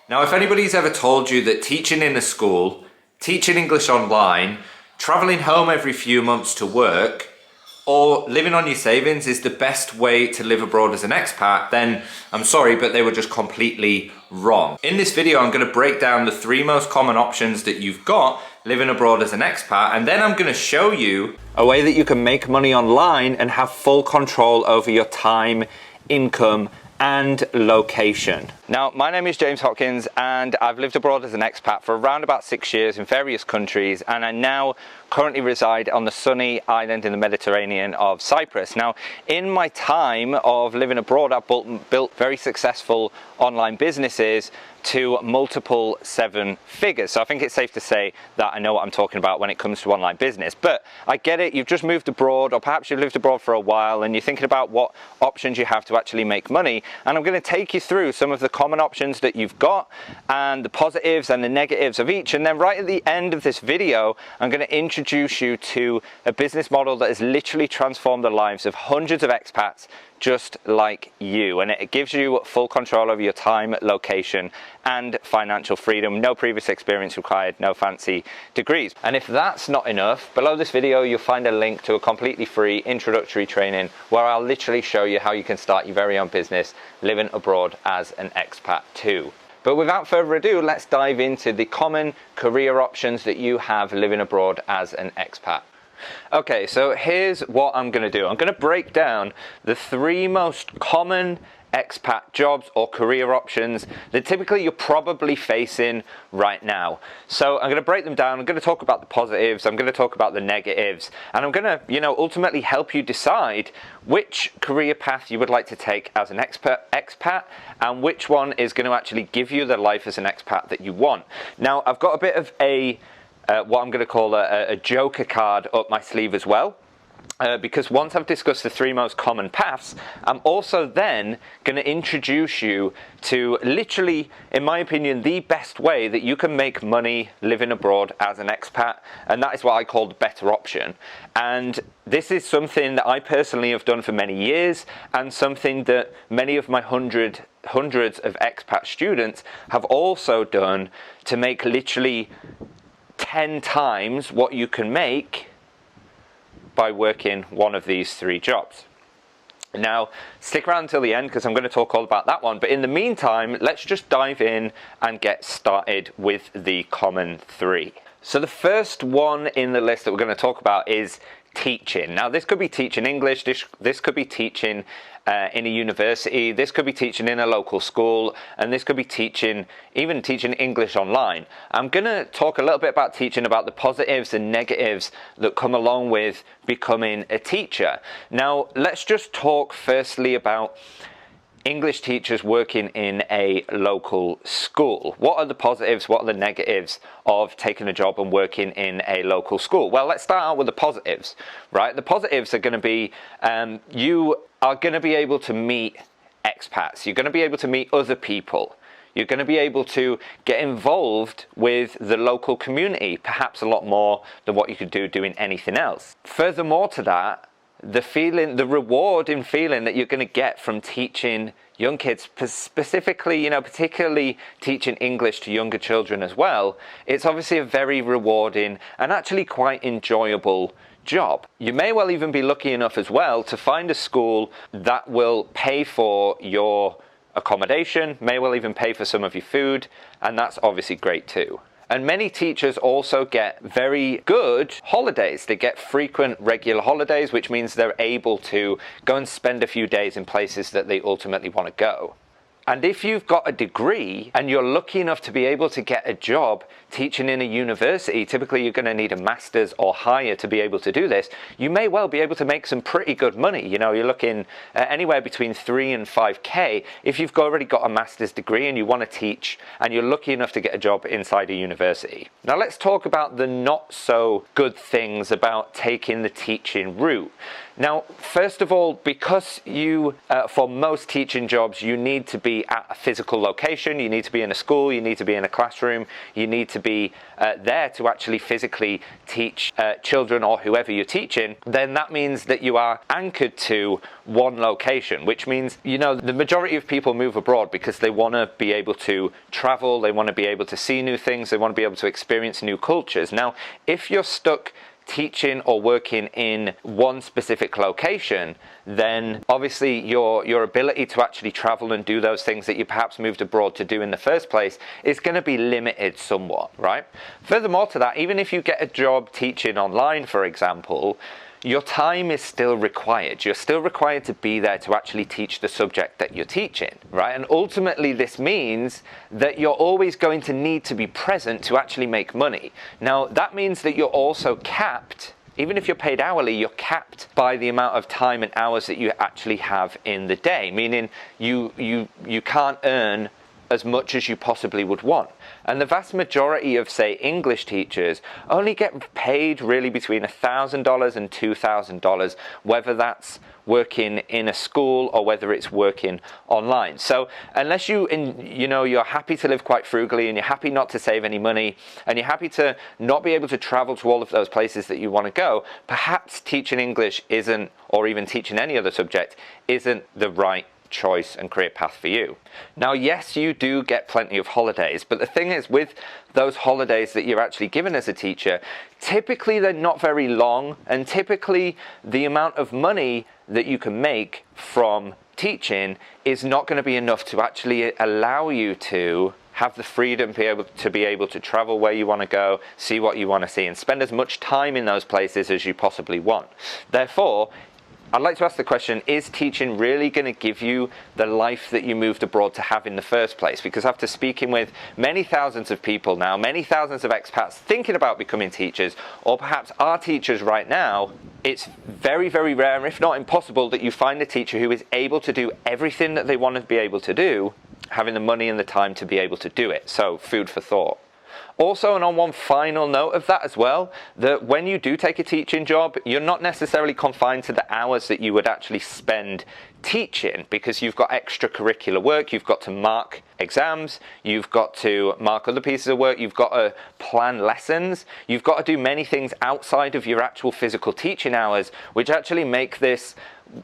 Now, if anybody's ever told you that teaching in a school, teaching English online, traveling home every few months to work, or living on your savings is the best way to live abroad as an expat, then I'm sorry, but they were just completely wrong. In this video, I'm going to break down the 3 most common options that you've got living abroad as an expat, and then I'm going to show you a way that you can make money online and have full control over your time, income, and location. Now, my name is James Hopkins and I've lived abroad as an expat for around about 6 years in various countries, and I now currently reside on the sunny island in the Mediterranean of Cyprus. Now, in my time of living abroad, I've built very successful online businesses to multiple 7 figures. So I think it's safe to say that I know what I'm talking about when it comes to online business. But I get it, you've just moved abroad, or perhaps you've lived abroad for a while and you're thinking about what options you have to actually make money. And I'm going to take you through some of the common options that you've got and the positives and the negatives of each. And then right at the end of this video, I'm going to introduce you to a business model that has literally transformed the lives of hundreds of expats just like you, and it gives you full control over your time, location, and financial freedom. No previous experience required, no fancy degrees. And if that's not enough, below this video you'll find a link to a completely free introductory training where I'll literally show you how you can start your very own business living abroad as an expat too. But without further ado, let's dive into the common career options that you have living abroad as an expat. Okay, so here's what I'm going to do. I'm going to break down the 3 most common expat jobs or career options that typically you're probably facing right now. So I'm going to break them down. I'm going to talk about the positives, I'm going to talk about the negatives, and I'm going to, ultimately help you decide which career path you would like to take as an expat and which one is going to actually give you the life as an expat that you want. Now, I've got a bit of a what I'm going to call a joker card up my sleeve as well, because once I've discussed the 3 most common paths, I'm also then going to introduce you to literally, in my opinion, the best way that you can make money living abroad as an expat, and that is what I call the better option. And this is something that I personally have done for many years, and something that many of my hundreds of expat students have also done to make literally 10 times what you can make by working one of these 3 jobs. Now, stick around until the end because I'm going to talk all about that one. But in the meantime, let's just dive in and get started with the common 3. So the first one in the list that we're going to talk about is teaching. Now, this could be teaching English, this could be teaching in a university, this could be teaching in a local school, and this could be even teaching English online. I'm going to talk a little bit about teaching, about the positives and negatives that come along with becoming a teacher. Now, let's just talk firstly about English teachers working in a local school. What are the positives, what are the negatives of taking a job and working in a local school? Well, let's start out with the positives, right? The positives are going to be you are going to be able to meet expats. You're going to be able to meet other people. You're going to be able to get involved with the local community, perhaps a lot more than what you could do doing anything else. Furthermore to that, the reward in feeling that you're going to get from teaching young kids, specifically, particularly teaching English to younger children as well, it's obviously a very rewarding and actually quite enjoyable job. You may well even be lucky enough as well to find a school that will pay for your accommodation, may well even pay for some of your food, and that's obviously great too. And many teachers also get very good holidays. They get frequent, regular holidays, which means they're able to go and spend a few days in places that they ultimately want to go. And if you've got a degree and you're lucky enough to be able to get a job teaching in a university, typically you're going to need a master's or higher to be able to do this, you may well be able to make some pretty good money. You're looking anywhere between 3 and 5k if you've already got a master's degree and you want to teach and you're lucky enough to get a job inside a university. Now let's talk about the not so good things about taking the teaching route. Now, first of all, because for most teaching jobs, you need to be at a physical location, you need to be in a school, you need to be in a classroom, you need to be there to actually physically teach children or whoever you're teaching, then that means that you are anchored to one location, which means, the majority of people move abroad because they want to be able to travel, they want to be able to see new things, they want to be able to experience new cultures. Now, if you're stuck teaching or working in one specific location, then obviously your ability to actually travel and do those things that you perhaps moved abroad to do in the first place is going to be limited somewhat, right? Furthermore to that, even if you get a job teaching online, for example, your time is still required. You're still required to be there to actually teach the subject that you're teaching, right? And ultimately this means that you're always going to need to be present to actually make money. Now, that means that you're also capped. Even if you're paid hourly, you're capped by the amount of time and hours that you actually have in the day, meaning you can't earn as much as you possibly would want. And the vast majority of, say, English teachers only get paid really between $1,000 and $2,000, whether that's working in a school or whether it's working online. So unless you're happy to live quite frugally and you're happy not to save any money and you're happy to not be able to travel to all of those places that you want to go, perhaps teaching English isn't, or even teaching any other subject, isn't the right choice and career path for you. Now, yes, you do get plenty of holidays, but the thing is, with those holidays that you're actually given as a teacher, typically they're not very long, and typically the amount of money that you can make from teaching is not going to be enough to actually allow you to have the freedom to be able to travel where you want to go, see what you want to see, and spend as much time in those places as you possibly want. Therefore, I'd like to ask the question, is teaching really going to give you the life that you moved abroad to have in the first place? Because after speaking with many thousands of people now, many thousands of expats thinking about becoming teachers, or perhaps are teachers right now, it's very, very rare, if not impossible, that you find a teacher who is able to do everything that they want to be able to do, having the money and the time to be able to do it. So, food for thought. Also, and on one final note of that as well, that when you do take a teaching job, you're not necessarily confined to the hours that you would actually spend teaching, because you've got extracurricular work, you've got to mark exams, you've got to mark other pieces of work, you've got to plan lessons, you've got to do many things outside of your actual physical teaching hours, which actually make this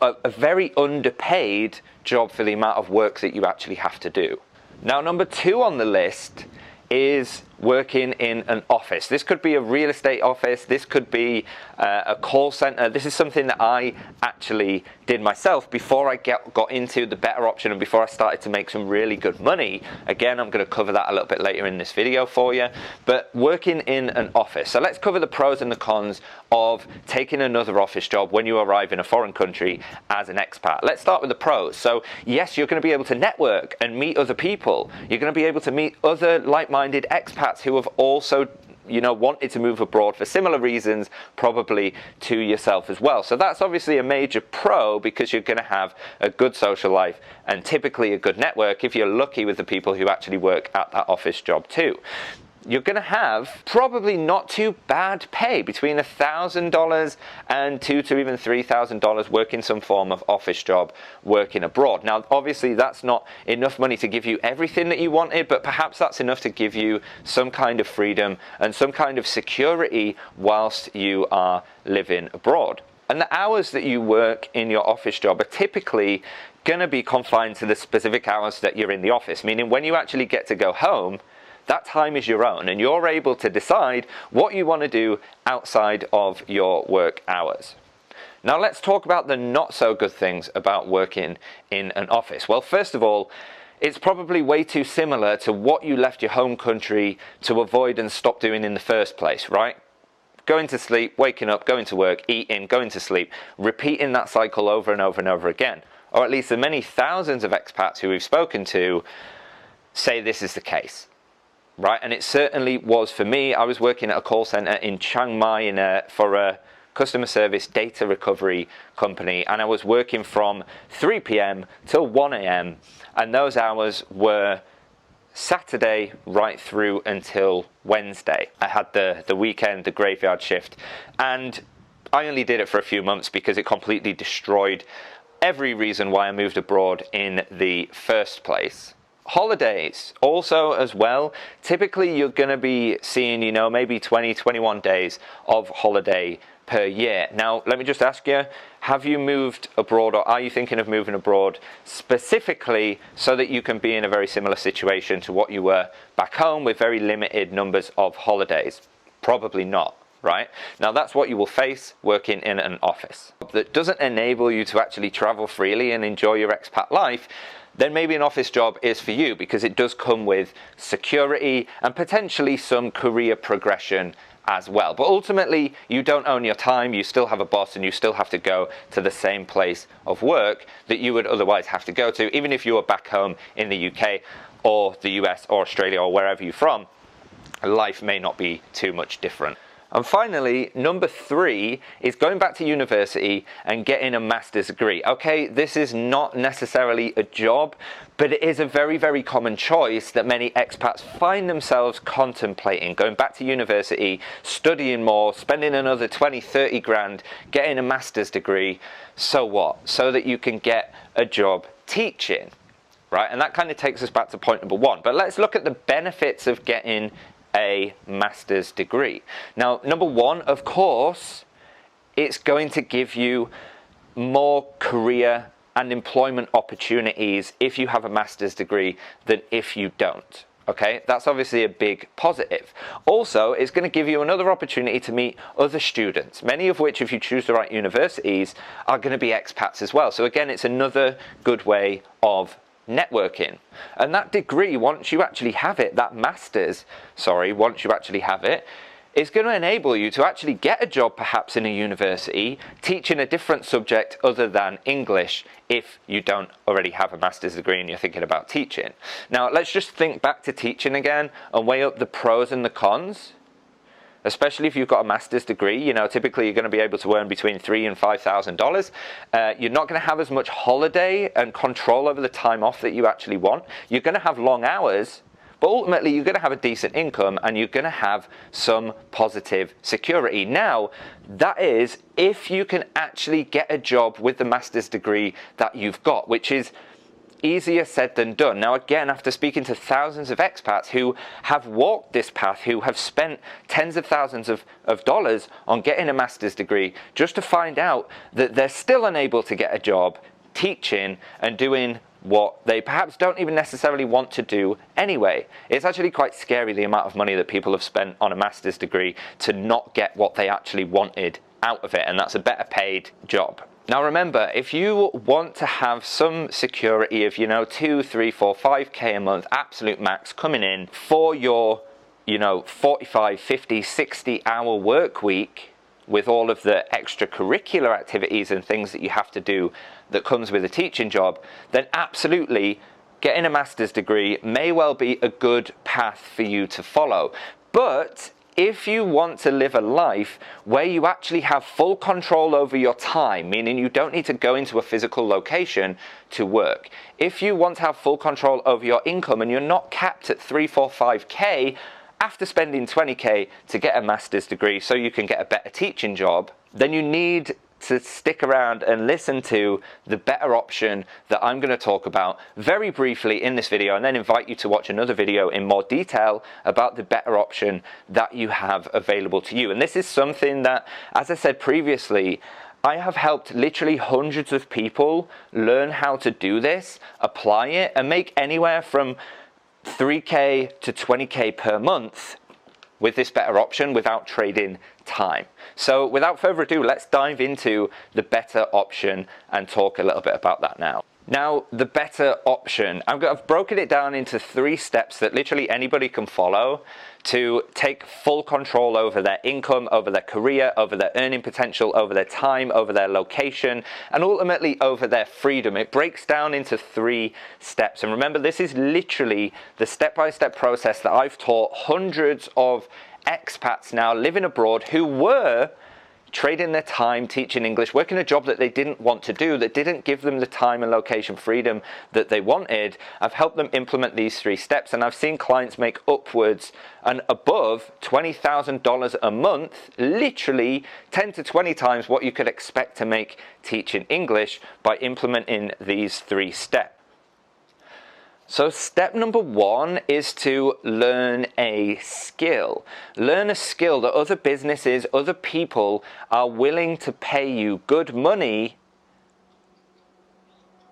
a very underpaid job for the amount of work that you actually have to do. Now, number 2 on the list is working in an office. This could be a real estate office, this could be a call center. This is something that I actually did myself before I got into the better option and before I started to make some really good money. Again, I'm going to cover that a little bit later in this video for you, but working in an office. So let's cover the pros and the cons of taking another office job when you arrive in a foreign country as an expat. Let's start with the pros. So yes, you're going to be able to network and meet other people. You're going to be able to meet other like-minded expats who have also wanted to move abroad for similar reasons, probably to yourself as well. So that's obviously a major pro, because you're going to have a good social life and typically a good network if you're lucky with the people who actually work at that office job too. You're going to have probably not too bad pay, between $1,000 and $2,000 to even $3,000 working some form of office job working abroad. Now, obviously, that's not enough money to give you everything that you wanted, but perhaps that's enough to give you some kind of freedom and some kind of security whilst you are living abroad. And the hours that you work in your office job are typically going to be confined to the specific hours that you're in the office, meaning when you actually get to go home, that time is your own, and you're able to decide what you want to do outside of your work hours. Now, let's talk about the not so good things about working in an office. Well, first of all, it's probably way too similar to what you left your home country to avoid and stop doing in the first place, right? Going to sleep, waking up, going to work, eating, going to sleep, repeating that cycle over and over and over again. Or at least the many thousands of expats who we've spoken to say this is the case. Right, and it certainly was for me. I was working at a call center in Chiang Mai for a customer service data recovery company, and I was working from 3 p.m. till 1 a.m. and those hours were Saturday right through until Wednesday. I had the weekend, the graveyard shift, and I only did it for a few months because it completely destroyed every reason why I moved abroad in the first place. Holidays also as well. Typically you're going to be seeing, you know, maybe 20, 21 days of holiday per year. Now, let me just ask you, have you moved abroad, or are you thinking of moving abroad specifically so that you can be in a very similar situation to what you were back home with very limited numbers of holidays? Probably not. Right? Now that's what you will face working in an office that doesn't enable you to actually travel freely and enjoy your expat life. Then maybe an office job is for you, because it does come with security and potentially some career progression as well. But ultimately, you don't own your time. You still have a boss, and you still have to go to the same place of work that you would otherwise have to go to, even if you were back home in the UK or the US or Australia or wherever you're from. Life may not be too much different. And finally, number 3 is going back to university and getting a master's degree. Okay, this is not necessarily a job, but it is a very, very common choice that many expats find themselves contemplating. Going back to university, studying more, spending another 20, 30 grand, getting a master's degree. So what? So that you can get a job teaching, right? And that kind of takes us back to point number 1. But let's look at the benefits of getting a master's degree. Now, number 1, of course, it's going to give you more career and employment opportunities if you have a master's degree than if you don't. Okay, that's obviously a big positive. Also, it's going to give you another opportunity to meet other students, many of which, if you choose the right universities, are going to be expats as well. So again, it's another good way of networking. And that degree, once you actually have it, that master's, once you actually have it, is going to enable you to actually get a job perhaps in a university teaching a different subject other than English, if you don't already have a master's degree and you're thinking about teaching. Now, let's just think back to teaching again and weigh up the pros and the cons. Especially if you've got a master's degree, you know, typically you're going to be able to earn between $3,000 and $5,000. You're not going to have as much holiday and control over the time off that you actually want. You're going to have long hours, but ultimately you're going to have a decent income and you're going to have some positive security. Now, that is if you can actually get a job with the master's degree that you've got, which is easier said than done. Now again, after speaking to thousands of expats who have walked this path, who have spent tens of thousands of dollars on getting a master's degree, just to find out that they're still unable to get a job teaching and doing what they perhaps don't even necessarily want to do anyway. It's actually quite scary, the amount of money that people have spent on a master's degree to not get what they actually wanted out of it, and that's a better paid job. Now remember, if you want to have some security of, you know, 2, 3, 4, 5k a month, absolute max coming in for your, you know, 45, 50, 60 hour work week, with all of the extracurricular activities and things that you have to do that comes with a teaching job, then absolutely getting a master's degree may well be a good path for you to follow. But if you want to live a life where you actually have full control over your time, meaning you don't need to go into a physical location to work, if you want to have full control over your income and you're not capped at 3, 4, 5k after spending 20k to get a master's degree so you can get a better teaching job, then you need to stick around and listen to the better option that I'm going to talk about very briefly in this video, and then invite you to watch another video in more detail about the better option that you have available to you. And this is something that, as I said previously, I have helped literally hundreds of people learn how to do this, apply it, and make anywhere from 3k to 20k per month with this better option without trading time. So without further ado, let's dive into the better option and talk a little bit about that now. Now, the better option, I've broken it down into 3 steps that literally anybody can follow to take full control over their income, over their career, over their earning potential, over their time, over their location, and ultimately over their freedom. It breaks down into 3 steps. And remember, this is literally the step-by-step process that I've taught hundreds of expats now living abroad who were trading their time teaching English, working a job that they didn't want to do, that didn't give them the time and location freedom that they wanted. I've helped them implement these 3 steps, and I've seen clients make upwards and above $20,000 a month, literally 10 to 20 times what you could expect to make teaching English by implementing these 3 steps. So step number 1 is to learn a skill. Learn a skill that other businesses, other people are willing to pay you good money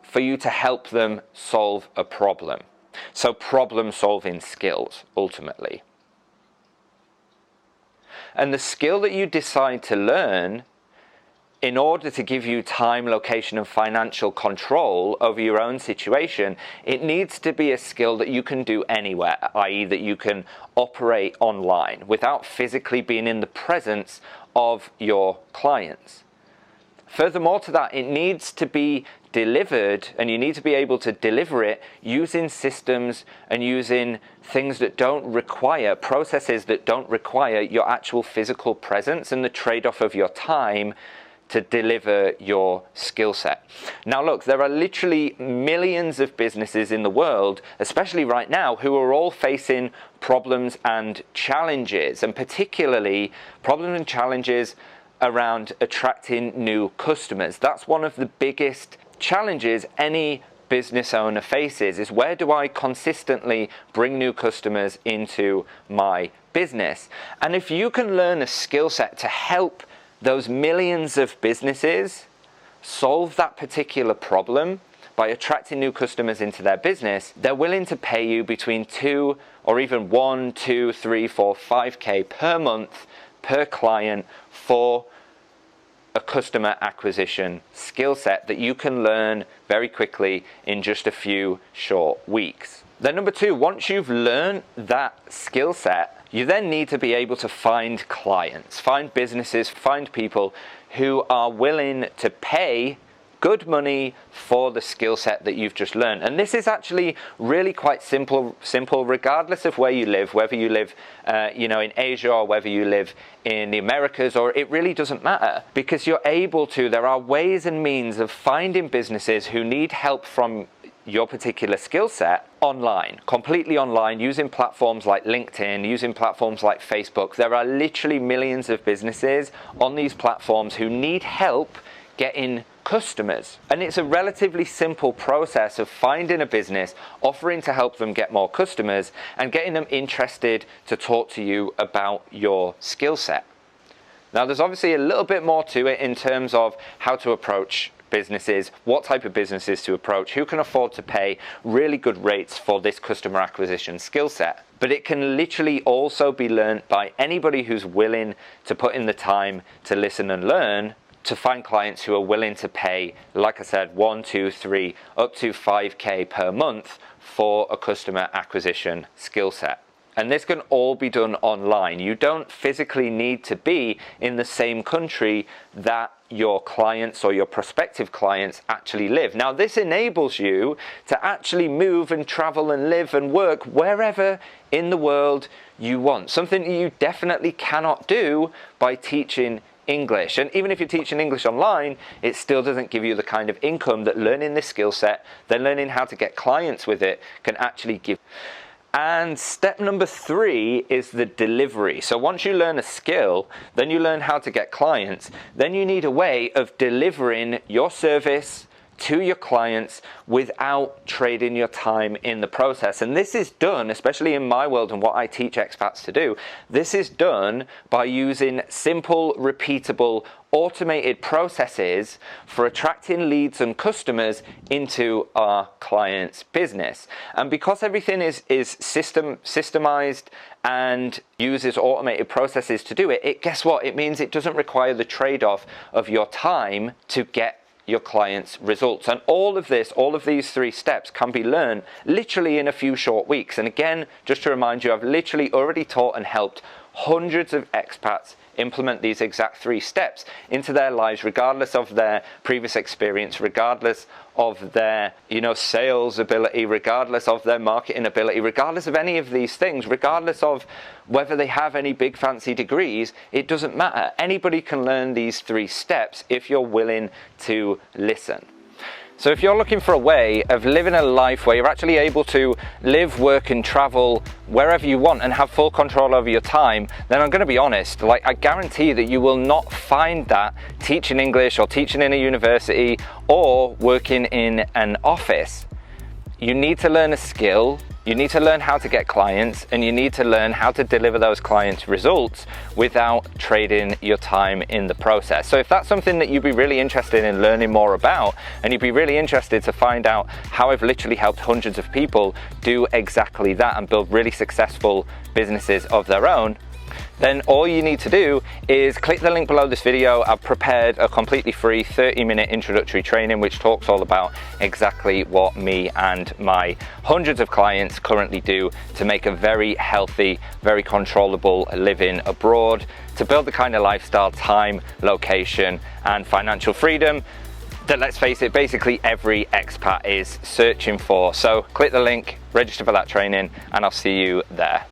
for you to help them solve a problem. So problem-solving skills, ultimately. And the skill that you decide to learn, in order to give you time, location, and financial control over your own situation, it needs to be a skill that you can do anywhere, i.e. that you can operate online without physically being in the presence of your clients. Furthermore to that, it needs to be delivered, and you need to be able to deliver it using systems and using things that don't require, processes that don't require your actual physical presence and the trade-off of your time to deliver your skill set. Now look, there are literally millions of businesses in the world, especially right now, who are all facing problems and challenges, and particularly problems and challenges around attracting new customers. That's one of the biggest challenges any business owner faces, is where do I consistently bring new customers into my business? And if you can learn a skill set to help those millions of businesses solve that particular problem by attracting new customers into their business, they're willing to pay you between 2 or even 1, 2, 3, 4, 5K per month per client for a customer acquisition skill set that you can learn very quickly in just a few short weeks. Then number 2, once you've learned that skill set, you then need to be able to find clients, find businesses, find people who are willing to pay good money for the skill set that you've just learned. And this is actually really quite simple regardless of where you live, whether you live in Asia or whether you live in the Americas, or it really doesn't matter, because there are ways and means of finding businesses who need help from your particular skill set online, completely online, using platforms like LinkedIn, using platforms like Facebook. There are literally millions of businesses on these platforms who need help getting customers. And it's a relatively simple process of finding a business, offering to help them get more customers, and getting them interested to talk to you about your skill set. Now, there's obviously a little bit more to it in terms of how to approach businesses, what type of businesses to approach, who can afford to pay really good rates for this customer acquisition skill set. But it can literally also be learned by anybody who's willing to put in the time to listen and learn, to find clients who are willing to pay, like I said, 1, 2, 3, up to 5K per month for a customer acquisition skill set. And this can all be done online. You don't physically need to be in the same country that your clients or your prospective clients actually live. Now, this enables you to actually move and travel and live and work wherever in the world you want. Something that you definitely cannot do by teaching English. And even if you're teaching English online, it still doesn't give you the kind of income that learning this skill set, then learning how to get clients with it, can actually give. And step number 3 is the delivery. So once you learn a skill, then you learn how to get clients, then you need a way of delivering your service to your clients without trading your time in the process. And this is done, especially in my world and what I teach expats to do, this is done by using simple, repeatable, automated processes for attracting leads and customers into our client's business. And because everything is systemized and uses automated processes to do it, guess what? It means it doesn't require the trade-off of your time to get your clients' results. And all of these 3 steps can be learned literally in a few short weeks. And again, just to remind you, I've literally already taught and helped hundreds of expats implement these exact 3 steps into their lives, regardless of their previous experience, regardless of their, sales ability, regardless of their marketing ability, regardless of any of these things, regardless of whether they have any big fancy degrees, it doesn't matter. Anybody can learn these 3 steps if you're willing to listen. So if you're looking for a way of living a life where you're actually able to live, work and travel wherever you want and have full control over your time, then I'm going to be honest, I guarantee that you will not find that teaching English or teaching in a university or working in an office. You need to learn a skill, you need to learn how to get clients, and you need to learn how to deliver those clients results without trading your time in the process. So if that's something that you'd be really interested in learning more about, and you'd be really interested to find out how I've literally helped hundreds of people do exactly that and build really successful businesses of their own, then all you need to do is click the link below this video. I've prepared a completely free 30-minute introductory training which talks all about exactly what me and my hundreds of clients currently do to make a very healthy, very controllable living abroad, to build the kind of lifestyle, time, location and financial freedom that, let's face it, basically every expat is searching for. So click the link, register for that training, and I'll see you there.